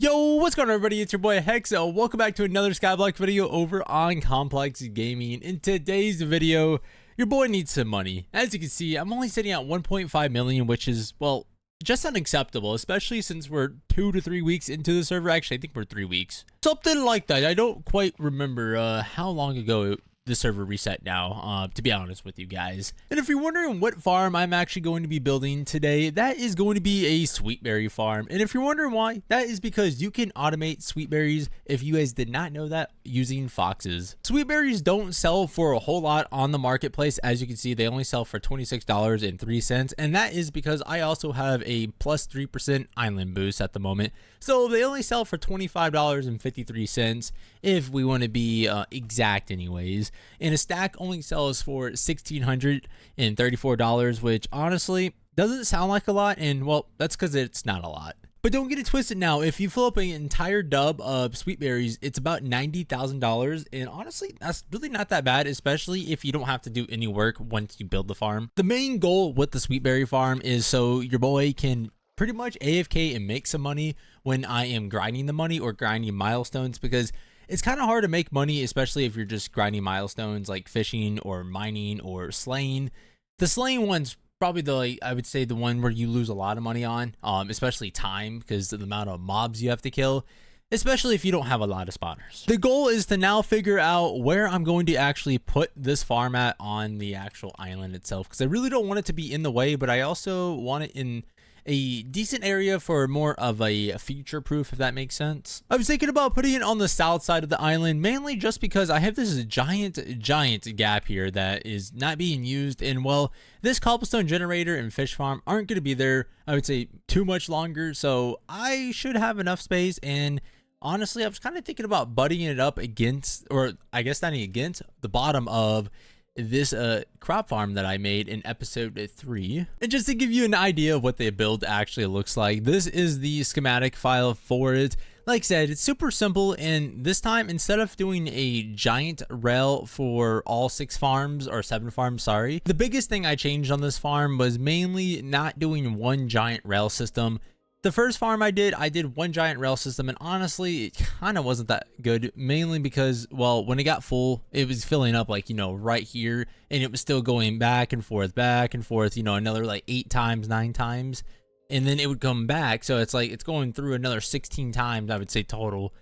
Yo, what's going on, everybody? It's your boy Hexo. Welcome back to another Skyblock video over on Complex Gaming. In today's video, your boy needs some money. As you can see, I'm only sitting at 1.5 million, which is, well, just unacceptable, especially since we're 2 to 3 weeks into the server. Actually, I think we're 3 weeks. Something like that. I don't quite remember how long ago the server reset now, to be honest with you guys. And if you're wondering what farm I'm actually going to be building today, that is going to be a sweetberry farm. And if you're wondering why, that is because you can automate sweetberries, if you guys did not know that, using foxes. Sweetberries don't sell for a whole lot on the marketplace. As you can see, they only sell for $26.03, and that is because I also have a plus 3% island boost at the moment. So they only sell for $25.53 if we want to be exact anyways. And a stack only sells for $1,634, which honestly doesn't sound like a lot, and well, that's because it's not a lot. But don't get it twisted now. If you fill up an entire dub of sweetberries, it's about $90,000, and honestly, that's really not that bad, especially if you don't have to do any work once you build the farm. The main goal with the sweetberry farm is so your boy can pretty much AFK and make some money when I am grinding the money or grinding milestones, because it's kind of hard to make money, especially if you're just grinding milestones like fishing or mining or slaying. The slaying one's probably I would say the one where you lose a lot of money on, especially time, because of the amount of mobs you have to kill, especially if you don't have a lot of spawners. The goal is to now figure out where I'm going to actually put this farm at on the actual island itself, because I really don't want it to be in the way, but I also want it in a decent area for more of a future proof, if that makes sense. I was thinking about putting it on the south side of the island, mainly just because I have this giant gap here that is not being used, and well, this cobblestone generator and fish farm aren't going to be there, I would say, too much longer, so I should have enough space. And honestly, I was kind of thinking about butting it up against, or I guess not against, the bottom of this crop farm that I made in episode 3. And just to give you an idea of what the build actually looks like, this is the schematic file for it. Like I said, it's super simple, and this time, instead of doing a giant rail for all 6 farms, or 7 farms, sorry, the biggest thing I changed on this farm was mainly not doing one giant rail system. The first farm I did one giant rail system, and honestly, it kind of wasn't that good, mainly because, well, when it got full, it was filling up, like, you know, right here, and it was still going back and forth, you know, another like 8 times, 9 times, and then it would come back. So it's like it's going through another 16 times, I would say, total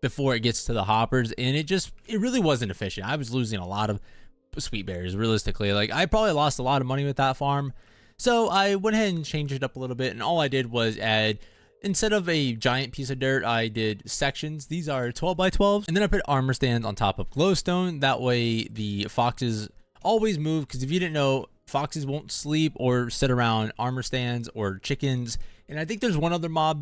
before it gets to the hoppers, and it really wasn't efficient. I was losing a lot of sweetberries, realistically. Like, I probably lost a lot of money with that farm. So I went ahead and changed it up a little bit, and all I did was add, instead of a giant piece of dirt, I did sections. These are 12 by 12s, and then I put armor stands on top of glowstone. That way the foxes always move, because if you didn't know, foxes won't sleep or sit around armor stands or chickens. And I think there's one other item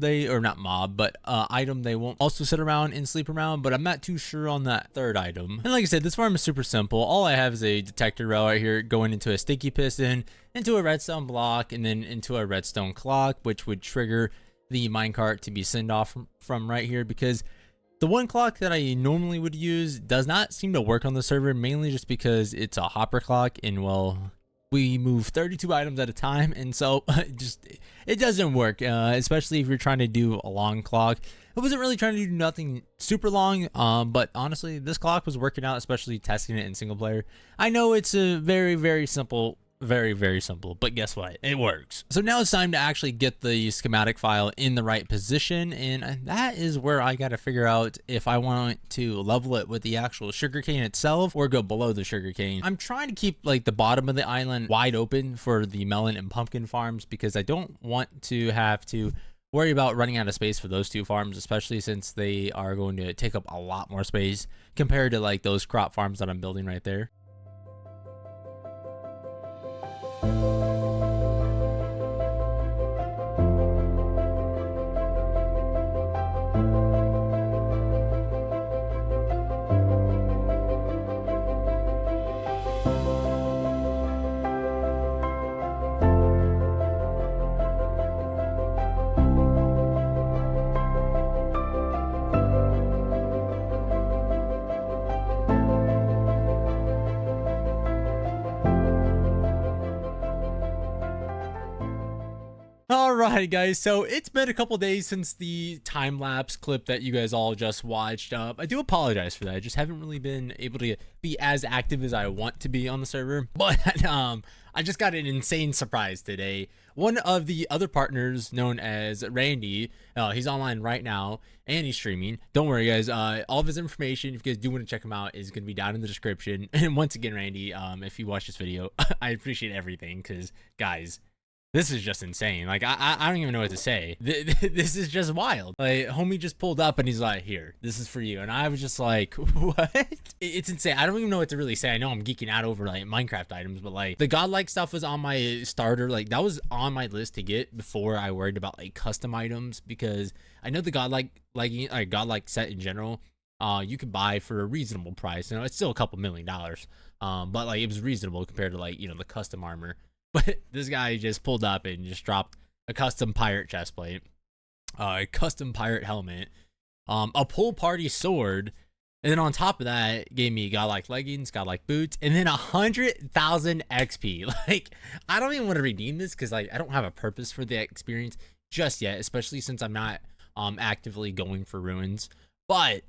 they won't also sit around and sleep around, but I'm not too sure on that third item. And like I said, this farm is super simple. All I have is a detector rail right here going into a sticky piston, into a redstone block, and then into a redstone clock, which would trigger the minecart to be sent off from right here, because the one clock that I normally would use does not seem to work on the server, mainly just because it's a hopper clock, and well, we move 32 items at a time, and so it doesn't work, especially if you're trying to do a long clock. I wasn't really trying to do nothing super long, but honestly, this clock was working out, especially testing it in single player. I know it's a very simple, very simple, but guess what? It works. So now it's time to actually get the schematic file in the right position, and that is where I got to figure out if I want to level it with the actual sugarcane itself or go below the sugarcane. I'm trying to keep like the bottom of the island wide open for the melon and pumpkin farms, because I don't want to have to worry about running out of space for those 2 farms, especially since they are going to take up a lot more space compared to like those crop farms that I'm building right there. Alright guys, so it's been a couple days since the time-lapse clip that you guys all just watched. I do apologize for that. I just haven't really been able to be as active as I want to be on the server. But I just got an insane surprise today. One of the other partners, known as Randy, he's online right now and he's streaming. Don't worry guys, all of his information, if you guys do want to check him out, is going to be down in the description. And once again, Randy, if you watch this video, I appreciate everything, because guys, this is just insane. Like, I don't even know what to say. This is just wild. Like, homie just pulled up and he's like, here, this is for you. And I was just like, what? It's insane. I don't even know what to really say. I know I'm geeking out over like Minecraft items, but like the godlike stuff was on my starter. Like, that was on my list to get before I worried about like custom items, because I know the godlike set in general, you could buy for a reasonable price. You know, it's still a couple $1 million. But like it was reasonable compared to like, you know, the custom armor. But this guy just pulled up and just dropped a custom pirate chestplate, a custom pirate helmet, a pool party sword, and then on top of that, gave me godlike leggings, godlike boots, and then 100,000 XP. Like, I don't even want to redeem this because like I don't have a purpose for the experience just yet, especially since I'm not actively going for ruins. But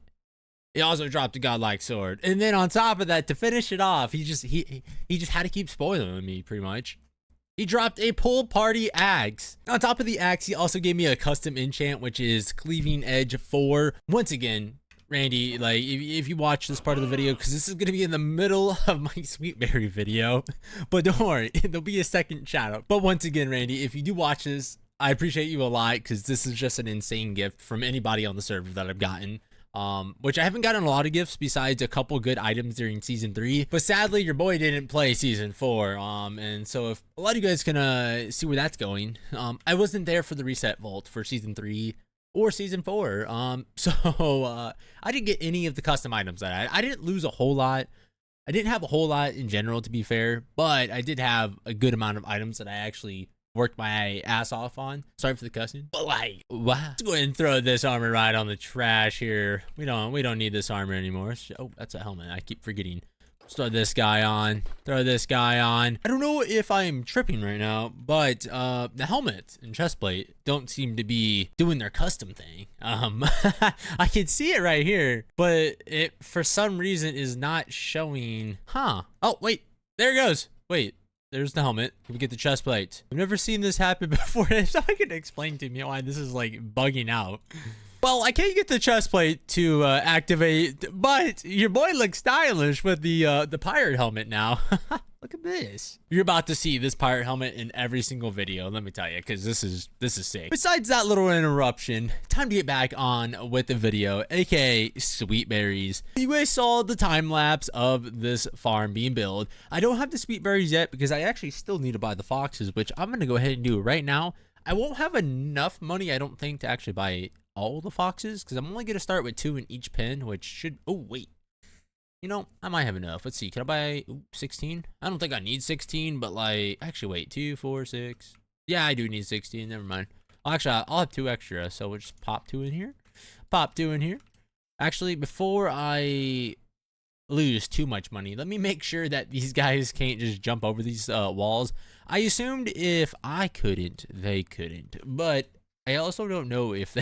he also dropped a godlike sword, and then on top of that, to finish it off, he just had to keep spoiling me pretty much. He dropped a pool party axe. On top of the axe, he also gave me a custom enchant, which is Cleaving Edge 4. Once again, Randy, like, if you watch this part of the video, because this is going to be in the middle of my Sweetberry video, but don't worry, there'll be a second shout out. But once again, Randy, if you do watch this, I appreciate you a lot, because this is just an insane gift from anybody on the server that I've gotten. Which I haven't gotten a lot of gifts besides a couple good items during season 3, but sadly your boy didn't play season 4. And so if a lot of you guys can see where that's going, I wasn't there for the reset vault for season 3 or season 4. So I didn't get any of the custom items that I didn't lose a whole lot. I didn't have a whole lot in general, to be fair, but I did have a good amount of items that I actually worked my ass off on. Sorry for the cussing, but like, wow. Let's go ahead and throw this armor right on the trash here. We don't need this armor anymore. Oh, that's a helmet. I keep forgetting. Let's throw this guy on. Throw this guy on. I don't know if I'm tripping right now, but the helmet and chestplate don't seem to be doing their custom thing. I can see it right here, but it for some reason is not showing. Huh? Oh wait, there it goes. Wait. There's the helmet. We get the chest plate. I've never seen this happen before. If someone could explain to me why this is like bugging out. Well, I can't get the chest plate to activate, but your boy looks stylish with the pirate helmet now. Look at this. You're about to see this pirate helmet in every single video, let me tell you, because this is sick. Besides that little interruption, time to get back on with the video, aka sweet berries. You guys saw the time lapse of this farm being built. I don't have the sweet berries yet because I actually still need to buy the foxes, which I'm gonna go ahead and do right now. I won't have enough money, I don't think, to actually buy all the foxes, because I'm only gonna start with 2 in each pen, which should, oh wait, you know, I might have enough. Let's see, can I buy 16? I don't think I need 16, but like, actually wait, 2, 4, 6. Yeah, I do need 16, never mind. Actually, I'll have 2 extra, so we'll just pop 2 in here. Pop 2 in here. Actually, before I lose too much money, let me make sure that these guys can't just jump over these walls. I assumed if I couldn't, they couldn't, but I also don't know if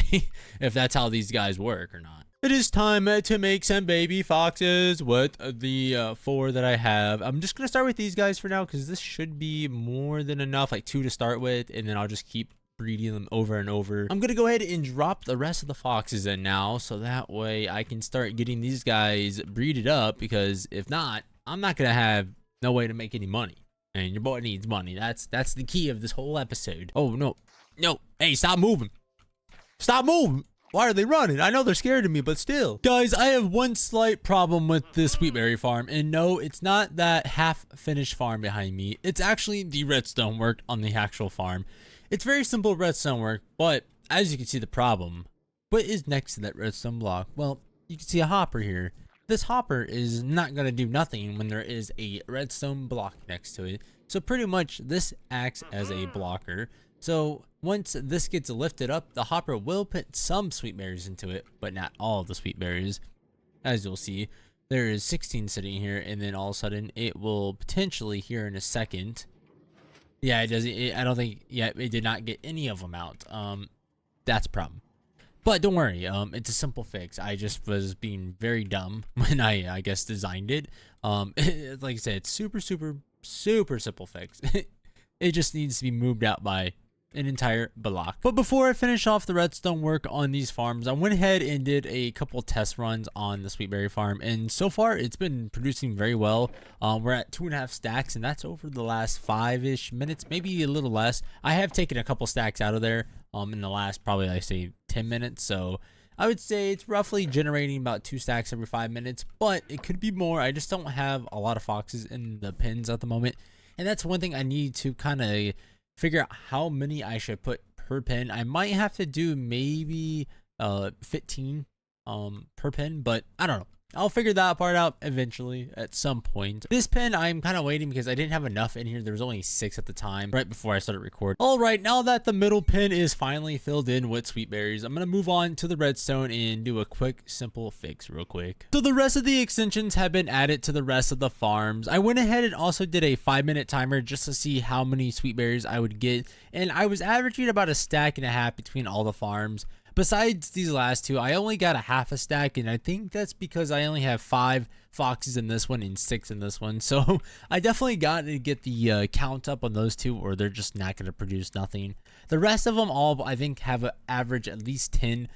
that's how these guys work or not. It is time to make some baby foxes with the 4 that I have. I'm just gonna start with these guys for now, because this should be more than enough, like 2 to start with, and then I'll just keep breeding them over and over. I'm gonna go ahead and drop the rest of the foxes in now, so that way I can start getting these guys breeded up, because if not, I'm not gonna have no way to make any money. And your boy needs money. That's the key of this whole episode. Oh no. No, hey, stop moving. Stop moving. Why are they running? I know they're scared of me, but still. Guys, I have one slight problem with this Sweetberry farm. And no, it's not that half-finished farm behind me. It's actually the redstone work on the actual farm. It's very simple redstone work, but as you can see the problem, what is next to that redstone block? Well, you can see a hopper here. This hopper is not going to do nothing when there is a redstone block next to it. So pretty much this acts as a blocker. So once this gets lifted up, the hopper will put some sweet berries into it, but not all of the sweet berries. As you'll see, there is 16 sitting here, and then all of a sudden it will potentially here in a second Yeah, it doesn't. I don't think. Yeah, it did not get any of them out. That's a problem. But don't worry. It's a simple fix. I just was being very dumb when I guess designed it. Like I said, it's super simple fix. It just needs to be moved out by an entire block. But before I finish off the redstone work on these farms, I went ahead and did a couple test runs on the sweetberry farm, and so far it's been producing very well. We're at 2.5 stacks, and that's over the last 5-ish minutes, maybe a little less. I have taken a couple stacks out of there in the last probably, I say, 10 minutes, so I would say it's roughly generating about 2 stacks every 5 minutes, but it could be more. I just don't have a lot of foxes in the pens at the moment, and that's one thing I need to kind of figure out how many I should put per pen. I might have to do maybe 15 per pen, but I don't know. I'll figure that part out eventually at some point. This pen, I'm kind of waiting because I didn't have enough in here. There was only 6 at the time, right before I started recording. All right, now that the middle pen is finally filled in with sweetberries, I'm going to move on to the redstone and do a quick, simple fix real quick. So the rest of the extensions have been added to the rest of the farms. I went ahead and also did a 5-minute timer just to see how many sweetberries I would get, and I was averaging about 1.5 stacks between all the farms. Besides these last 2, I only got 1/2 stack, and I think that's because I only have 5 foxes in this one and 6 in this one. So I definitely got to get the count up on those 2, or they're just not going to produce nothing. The rest of them all, I think, have an average at least 10.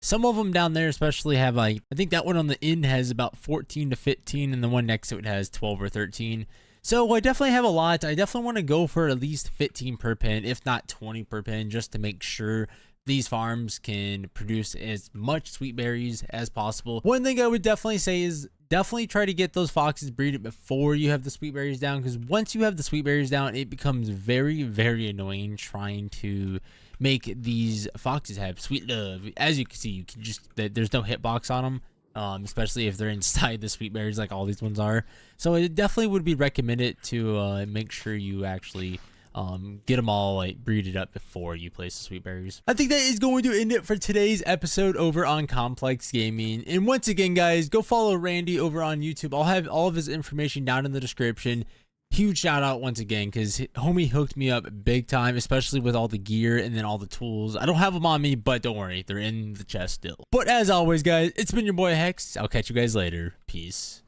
Some of them down there especially have, like, I think that one on the end has about 14 to 15, and the one next to it has 12 or 13. So I definitely have a lot. I definitely want to go for at least 15 per pen, if not 20 per pen, just to make sure these farms can produce as much sweetberries as possible. One thing I would definitely say is definitely try to get those foxes breeded before you have the sweetberries down, because once you have the sweetberries down, it becomes very annoying trying to make these foxes have sweet love. As you can see, you can just, there's no hitbox on them, especially if they're inside the sweetberries like all these ones are. So it definitely would be recommended to make sure you actually get them all like breeded up before you place the sweetberries. I think that is going to end it for today's episode over on Complex Gaming. And once again, guys, go follow Randy over on YouTube. I'll have all of his information down in the description. Huge shout out once again, because homie hooked me up big time, especially with all the gear and then all the tools. I don't have them on me, but don't worry, they're in the chest still. But as always, guys, it's been your boy Hex. I'll catch you guys later. Peace.